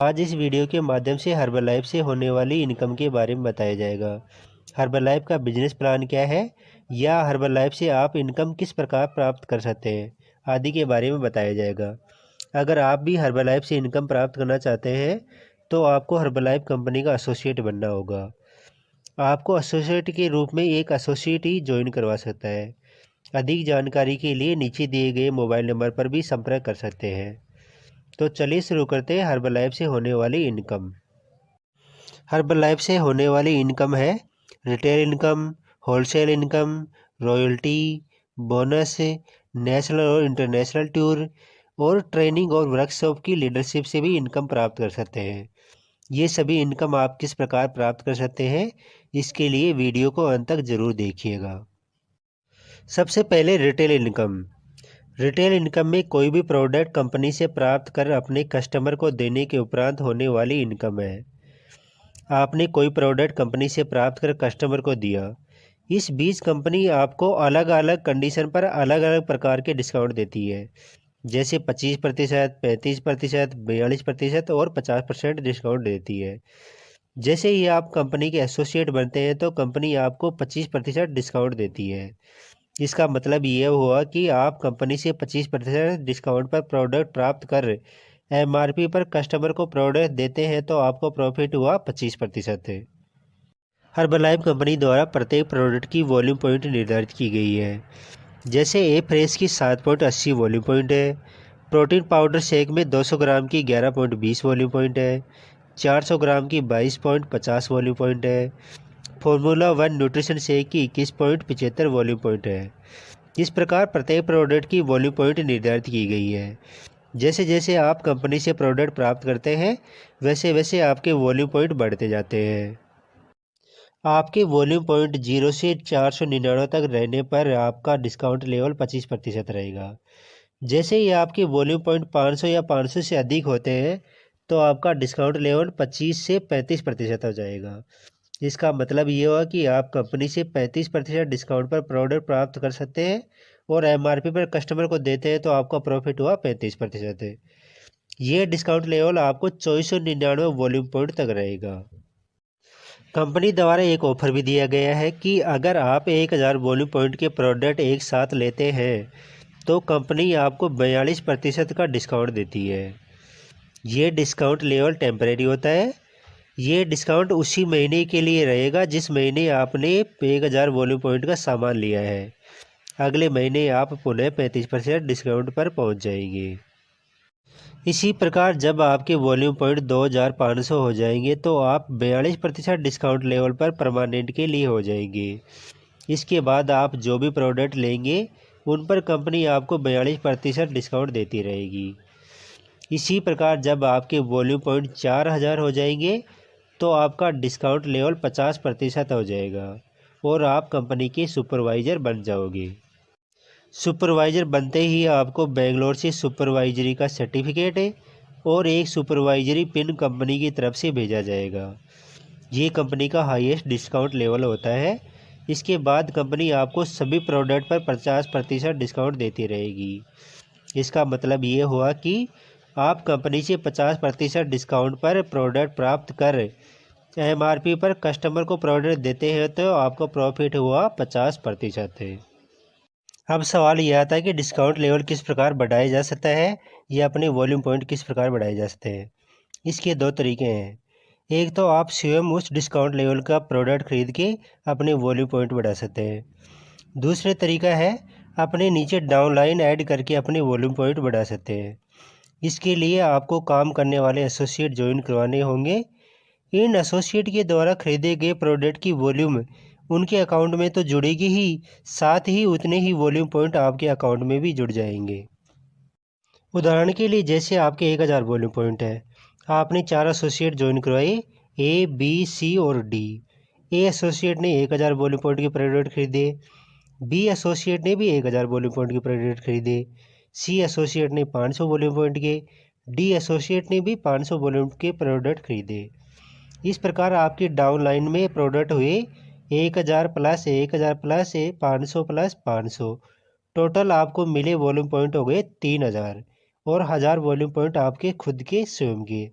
आज इस वीडियो के माध्यम से हर्बललाइफ से होने वाली इनकम के बारे में बताया जाएगा। हर्बललाइफ का बिजनेस प्लान क्या है या हर्बललाइफ से आप इनकम किस प्रकार प्राप्त कर सकते हैं आदि के बारे में बताया जाएगा। अगर आप भी हर्बललाइफ से इनकम प्राप्त करना चाहते हैं तो आपको हर्बललाइफ कंपनी का एसोसिएट बनना होगा। आपको एसोसिएट के रूप में एक एसोसिएट ही ज्वाइन करवा सकता है। अधिक जानकारी के लिए नीचे दिए गए मोबाइल नंबर पर भी संपर्क कर सकते हैं। तो चलिए शुरू करते हैं हर्बललाइफ से होने वाली इनकम। हर्बललाइफ से होने वाली इनकम है retail income, wholesale income, royalty, bonus, national और इंटरनेशनल टूर और ट्रेनिंग और वर्कशॉप की लीडरशिप से भी इनकम प्राप्त कर सकते हैं। ये सभी इनकम आप किस प्रकार प्राप्त कर सकते हैं, इसके लिए वीडियो को अंत तक ज़रूर देखिएगा। सबसे पहले रिटेल इनकम। रिटेल इनकम में कोई भी प्रोडक्ट कंपनी से प्राप्त कर अपने कस्टमर को देने के उपरांत होने वाली इनकम है। आपने कोई प्रोडक्ट कंपनी से प्राप्त कर कस्टमर को दिया, इस बीच कंपनी आपको अलग अलग कंडीशन पर अलग अलग प्रकार के डिस्काउंट देती है, जैसे 25%, 35%, 42% और 50% डिस्काउंट देती है। जैसे ही आप कंपनी के एसोसिएट बनते हैं तो कंपनी आपको 25% डिस्काउंट देती है। इसका मतलब ये हुआ कि आप कंपनी से 25% डिस्काउंट पर प्रोडक्ट प्राप्त कर एमआरपी पर कस्टमर को प्रोडक्ट देते हैं तो आपको प्रॉफिट हुआ 25%। हर्बललाइफ कंपनी द्वारा प्रत्येक प्रोडक्ट की वॉल्यूम पॉइंट निर्धारित की गई है। जैसे ए फ्रेश की 7.80 वॉल्यूम पॉइंट है, प्रोटीन पाउडर शेक में 200 ग्राम की 11.20 वॉल्यूम पॉइंट है, 400 ग्राम की 22.50 वॉल्यूम पॉइंट है, फॉर्मूला 1 न्यूट्रिशन शेक की 21.75 वॉल्यूम पॉइंट है। इस प्रकार प्रत्येक प्रोडक्ट की वॉल्यूम पॉइंट निर्धारित की गई है। जैसे जैसे आप कंपनी से प्रोडक्ट प्राप्त करते हैं वैसे वैसे आपके वॉल्यूम पॉइंट बढ़ते जाते हैं। आपके वॉल्यूम पॉइंट 0 से 499 तक रहने पर आपका डिस्काउंट लेवल 25% रहेगा। जैसे ही आपके वॉल्यूम पॉइंट 500 या 500 से अधिक होते हैं तो आपका डिस्काउंट लेवल 25 से 35% हो जाएगा। इसका मतलब ये हुआ कि आप कंपनी से 35% डिस्काउंट पर प्रोडक्ट प्राप्त कर सकते हैं और एमआरपी पर कस्टमर को देते हैं तो आपका प्रॉफिट हुआ 35%। ये डिस्काउंट लेवल आपको 2499 वॉल्यूम पॉइंट तक रहेगा। कंपनी द्वारा एक ऑफर भी दिया गया है कि अगर आप 1000 वॉल्यूम पॉइंट के प्रोडक्ट एक साथ लेते हैं तो कंपनी आपको 42% का डिस्काउंट देती है। ये डिस्काउंट लेवल टेम्परेरी होता है। ये डिस्काउंट उसी महीने के लिए रहेगा जिस महीने आपने 1000 वॉल्यूम पॉइंट का सामान लिया है। अगले महीने आप पुनः 35% डिस्काउंट पर पहुंच जाएंगे। इसी प्रकार जब आपके वॉल्यूम पॉइंट 2500 हो जाएंगे तो आप 42% डिस्काउंट लेवल पर परमानेंट के लिए हो जाएंगे। इसके बाद आप जो भी प्रोडक्ट लेंगे उन पर कंपनी आपको 42% डिस्काउंट देती रहेगी। इसी प्रकार जब आपके वॉल्यूम पॉइंट 4000 हो जाएंगे तो आपका डिस्काउंट लेवल 50% हो जाएगा और आप कंपनी के सुपरवाइज़र बन जाओगे। सुपरवाइज़र बनते ही आपको बेंगलोर से सुपरवाइजरी का सर्टिफिकेट है और एक सुपरवाइजरी पिन कंपनी की तरफ से भेजा जाएगा। ये कंपनी का हाईएस्ट डिस्काउंट लेवल होता है। इसके बाद कंपनी आपको सभी प्रोडक्ट पर 50% डिस्काउंट देती रहेगी। इसका मतलब ये हुआ कि आप कंपनी से 50% डिस्काउंट पर प्रोडक्ट प्राप्त कर एमआरपी पर कस्टमर को प्रोडक्ट देते हैं तो आपको प्रॉफिट हुआ 50%। अब सवाल यह आता है कि डिस्काउंट लेवल किस प्रकार बढ़ाया जा सकता है या अपने वॉल्यूम पॉइंट किस प्रकार बढ़ाए जा सकते हैं। इसके दो तरीके हैं। एक तो आप स्वयं उस डिस्काउंट लेवल का प्रोडक्ट खरीद के अपने वॉल्यूम पॉइंट बढ़ा सकते हैं। दूसरा तरीका है अपने नीचे डाउनलाइन ऐड करके अपने वॉल्यूम पॉइंट बढ़ा सकते हैं। इसके लिए आपको काम करने वाले एसोसिएट ज्वाइन करवाने होंगे। इन एसोसिएट के द्वारा खरीदे गए प्रोडक्ट की वॉल्यूम उनके अकाउंट में तो जुड़ेगी ही, साथ ही उतने ही वॉल्यूम पॉइंट आपके अकाउंट में भी जुड़ जाएंगे। उदाहरण के लिए जैसे आपके 1000 वॉल्यूम पॉइंट है, आपने 4 एसोसिएट ज्वाइन करवाए, ए, बी, सी और डी। ए एसोसिएट ने 1000 वॉल्यूम पॉइंट के प्रोडक्ट खरीदे, बी एसोसिएट ने भी 1000 वॉल्यूम पॉइंट के प्रोडक्ट खरीदे, सी एसोसिएट ने 500 वॉल्यूम पॉइंट के, डी एसोसिएट ने भी 500 वॉल्यूम के प्रोडक्ट खरीदे। इस प्रकार आपकी डाउनलाइन में प्रोडक्ट हुए 1000 प्लस 1000 प्लस 500 प्लस 500। टोटल आपको मिले वॉल्यूम पॉइंट हो गए 3000 और 1000 वॉल्यूम पॉइंट आपके खुद के स्वयं के।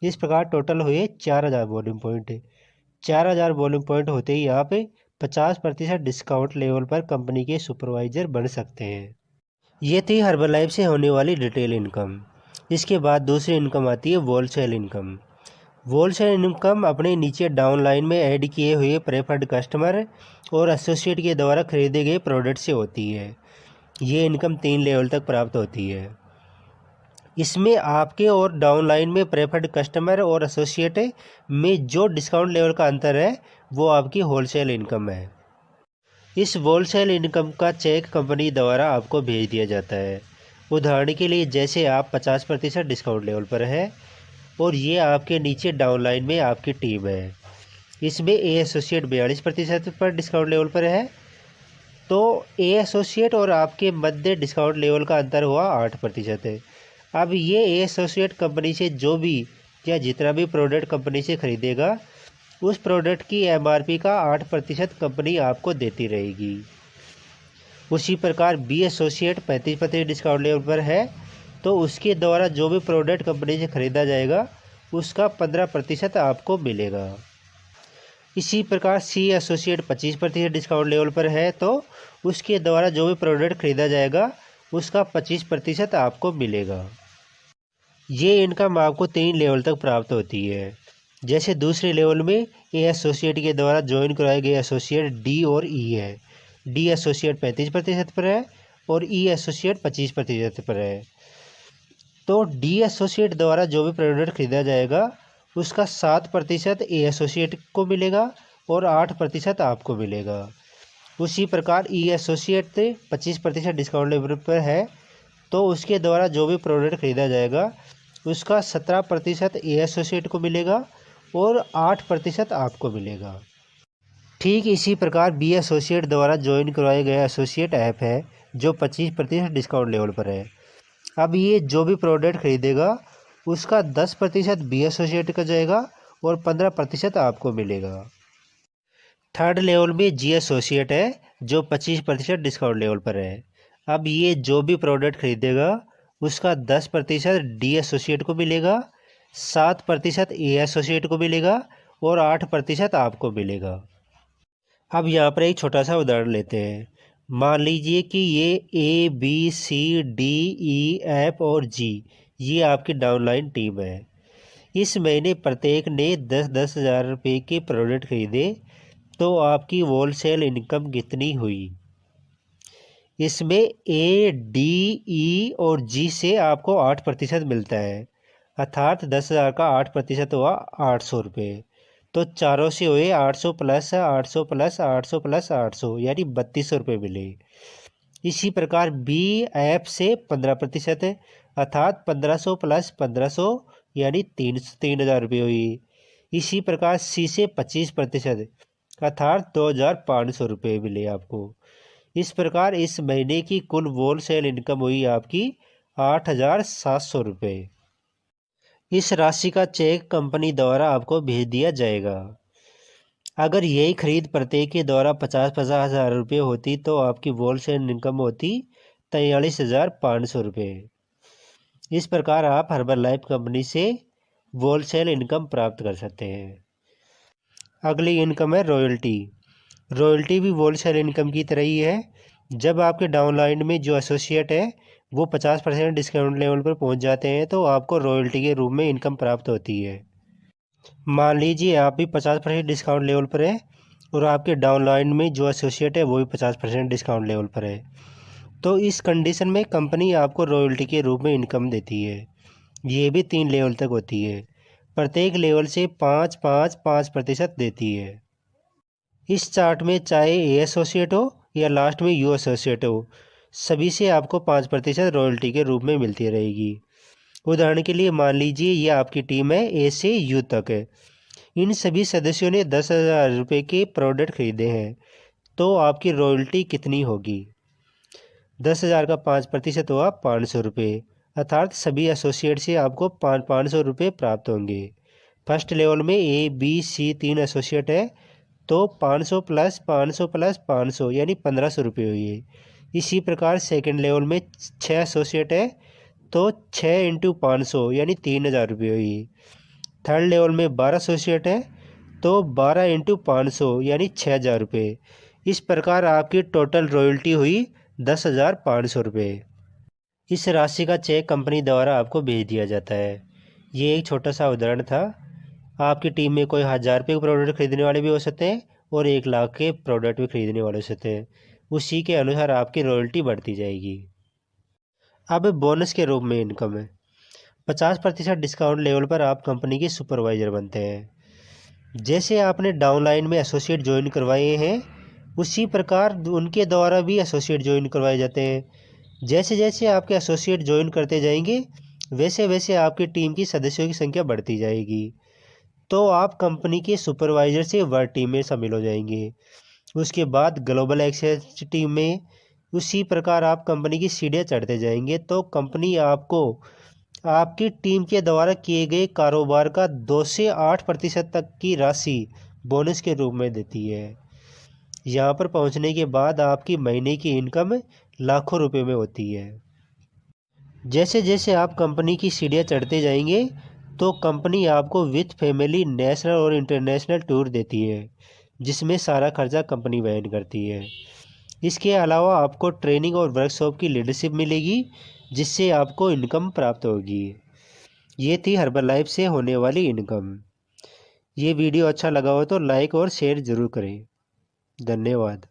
इस प्रकार टोटल हुए 4000 वॉल्यूम पॉइंट। 4000 वॉल्यूम पॉइंट होते ही आप 50% डिस्काउंट लेवल पर कंपनी के सुपरवाइजर बन सकते हैं। ये थी हर्बललाइफ से होने वाली रिटेल इनकम। इसके बाद दूसरी इनकम आती है होलसेल इनकम। होलसेल इनकम अपने नीचे डाउन लाइन में ऐड किए हुए प्रेफर्ड कस्टमर और एसोसिएट के द्वारा खरीदे गए प्रोडक्ट से होती है। ये इनकम 3 लेवल तक प्राप्त होती है। इसमें आपके और डाउनलाइन में प्रेफर्ड कस्टमर और एसोसिएट में जो डिस्काउंट लेवल का अंतर है वो आपकी होलसेल इनकम है। इस होलसेल इनकम का चेक कंपनी द्वारा आपको भेज दिया जाता है। उदाहरण के लिए जैसे आप 50% डिस्काउंट लेवल पर है और ये आपके नीचे डाउनलाइन में आपकी टीम है। इसमें ए एसोसिएट 42% पर डिस्काउंट लेवल पर है, तो ए एसोसिएट और आपके मध्य डिस्काउंट लेवल का अंतर हुआ 8% है। अब ये ए एसोसिएट कंपनी से जो भी या जितना भी प्रोडक्ट कंपनी से खरीदेगा उस प्रोडक्ट की एमआरपी का 8% कंपनी आपको देती रहेगी। उसी प्रकार बी एसोसिएट 35% डिस्काउंट लेवल पर है, तो उसके द्वारा जो भी प्रोडक्ट कंपनी से खरीदा जाएगा उसका 15% आपको मिलेगा। इसी प्रकार सी एसोसिएट 25% डिस्काउंट लेवल पर है, तो उसके द्वारा जो भी प्रोडक्ट खरीदा जाएगा उसका 25% आपको मिलेगा। ये इनकम आपको 3 लेवल तक प्राप्त होती है। जैसे दूसरे लेवल में ए एसोसिएट के द्वारा ज्वाइन कराए गए एसोसिएट डी और ई है। डी एसोसिएट 35% पर है और ई एसोसिएट 25% पर है। तो डी एसोसिएट द्वारा जो भी प्रोडक्ट खरीदा जाएगा उसका 7% ए एसोसिएट को मिलेगा और 8% आपको मिलेगा। उसी प्रकार ई एसोसिएट 25% डिस्काउंट लेवल पर है, तो उसके द्वारा जो भी प्रोडक्ट खरीदा जाएगा उसका 17% ए एसोसिएट को मिलेगा और 8% आपको मिलेगा। ठीक इसी प्रकार बी एसोसिएट द्वारा ज्वाइन करवाया गया एसोसिएट ऐप है जो 25% डिस्काउंट लेवल पर है। अब ये जो भी प्रोडक्ट खरीदेगा उसका 10% बी एसोसिएट का जाएगा और 15% आपको मिलेगा। थर्ड लेवल में जी एसोसिएट है जो 25% डिस्काउंट लेवल पर है। अब ये जो भी प्रोडक्ट खरीदेगा उसका 10% डी एसोसिएट को मिलेगा, 7% ए एसोसिएट को मिलेगा और 8% आपको मिलेगा। अब यहाँ पर एक छोटा सा उदाहरण लेते हैं। मान लीजिए कि ये A B C D E F और जी ये आपकी डाउनलाइन टीम है। इस महीने प्रत्येक ने 10-10 हज़ार रुपये के प्रोडक्ट खरीदे, तो आपकी होलसेल इनकम कितनी हुई? इसमें ए डी ई और जी से आपको 8% मिलता है, अर्थात 10,000 का 8% हुआ 800 रुपये। तो चारों से हुए 800 प्लस 800 प्लस 800 प्लस 800 यानी 3200 रुपये मिले। इसी प्रकार बी ऐप से 15% है, अर्थात 1500 प्लस 1500 यानी 3,000 रुपये हुई। इसी प्रकार सी से 25% अर्थात 2,500 रुपये मिले आपको। इस प्रकार इस महीने की कुल होलसेल इनकम हुई आपकी 8,700 रुपये। इस राशि का चेक कंपनी द्वारा आपको भेज दिया जाएगा। अगर यही खरीद प्रत्येक के द्वारा 50-50 हज़ार रुपये होती तो आपकी होलसेल इनकम होती 43,500 रुपये। इस प्रकार आप हर्बललाइफ कंपनी से होलसेल इनकम प्राप्त कर सकते हैं। अगली इनकम है रॉयल्टी। रॉयल्टी भी होलसेल इनकम की तरह ही है। जब आपके डाउनलाइन में जो एसोसिएट है वो 50% डिस्काउंट लेवल पर पहुंच जाते हैं, तो आपको रॉयल्टी के रूप में इनकम प्राप्त होती है। मान लीजिए आप भी 50% डिस्काउंट लेवल पर है और आपके डाउनलाइन में जो एसोसिएट है वो भी 50% डिस्काउंट लेवल पर है, तो इस कंडीशन में कंपनी आपको रॉयल्टी के रूप में इनकम देती है। ये भी 3 लेवल तक होती है, प्रत्येक लेवल से 5-5-5% देती है। इस चार्ट में चाहे ए एसोसिएट हो या लास्ट में यू एसोसिएट हो, सभी से आपको 5% रॉयल्टी के रूप में मिलती रहेगी। उदाहरण के लिए मान लीजिए ये आपकी टीम है ए से यू तक है। इन सभी सदस्यों ने 10,000 रुपये के प्रोडक्ट खरीदे हैं, तो आपकी रॉयल्टी कितनी होगी? 10,000 का 5% हुआ 500 रुपये, अर्थात सभी एसोसिएट से आपको 500 रुपये प्राप्त होंगे। फर्स्ट लेवल में ए बी सी 3 एसोसिएट है, तो 500 प्लस 500 प्लस 500 यानी 1,500 रुपये हुई। इसी प्रकार सेकेंड लेवल में 6 एसोसिएट है, तो 6 × 500 यानी 3,000 रुपये हुई। थर्ड लेवल में 12 एसोसिएट हैं तो 12 इंटू 500 यानी 6,000 रुपये। इस प्रकार आपकी टोटल रॉयल्टी हुई 10,500 रुपये। इस राशि का चेक कंपनी द्वारा आपको भेज दिया जाता है। ये एक छोटा सा उदाहरण था। आपकी टीम में कोई 1,000 रुपये के प्रोडक्ट खरीदने वाले भी हो सकते हैं और 1 लाख के प्रोडक्ट भी खरीदने वाले हो सकते हैं। उसी के अनुसार आपकी रॉयल्टी बढ़ती जाएगी। अब बोनस के रूप में इनकम है। 50% डिस्काउंट लेवल पर आप कंपनी के सुपरवाइजर बनते हैं। जैसे आपने डाउनलाइन में एसोसिएट ज्वाइन करवाए हैं उसी प्रकार उनके द्वारा भी एसोसिएट ज्वाइन करवाए जाते हैं। जैसे जैसे आपके एसोसिएट ज्वाइन करते जाएंगे वैसे वैसे आपकी टीम की सदस्यों की संख्या बढ़ती जाएगी, तो आप कंपनी के सुपरवाइजर से वर्क टीम में शामिल हो जाएंगे। उसके बाद ग्लोबल एक्सेस टीम में उसी प्रकार आप कंपनी की सीढ़ियाँ चढ़ते जाएंगे तो कंपनी आपको आपकी टीम के द्वारा किए गए कारोबार का 2 से 8% तक की राशि बोनस के रूप में देती है। यहाँ पर पहुँचने के बाद आपकी महीने की इनकम लाखों रुपए में होती है। जैसे जैसे आप कंपनी की सीढ़ियाँ चढ़ते जाएंगे तो कंपनी आपको विथ फैमिली नेशनल और इंटरनेशनल टूर देती है जिसमें सारा खर्चा कंपनी वहन करती है। इसके अलावा आपको ट्रेनिंग और वर्कशॉप की लीडरशिप मिलेगी जिससे आपको इनकम प्राप्त होगी। ये थी हर्बल लाइफ से होने वाली इनकम। ये वीडियो अच्छा लगा हो तो लाइक और शेयर ज़रूर करें। धन्यवाद।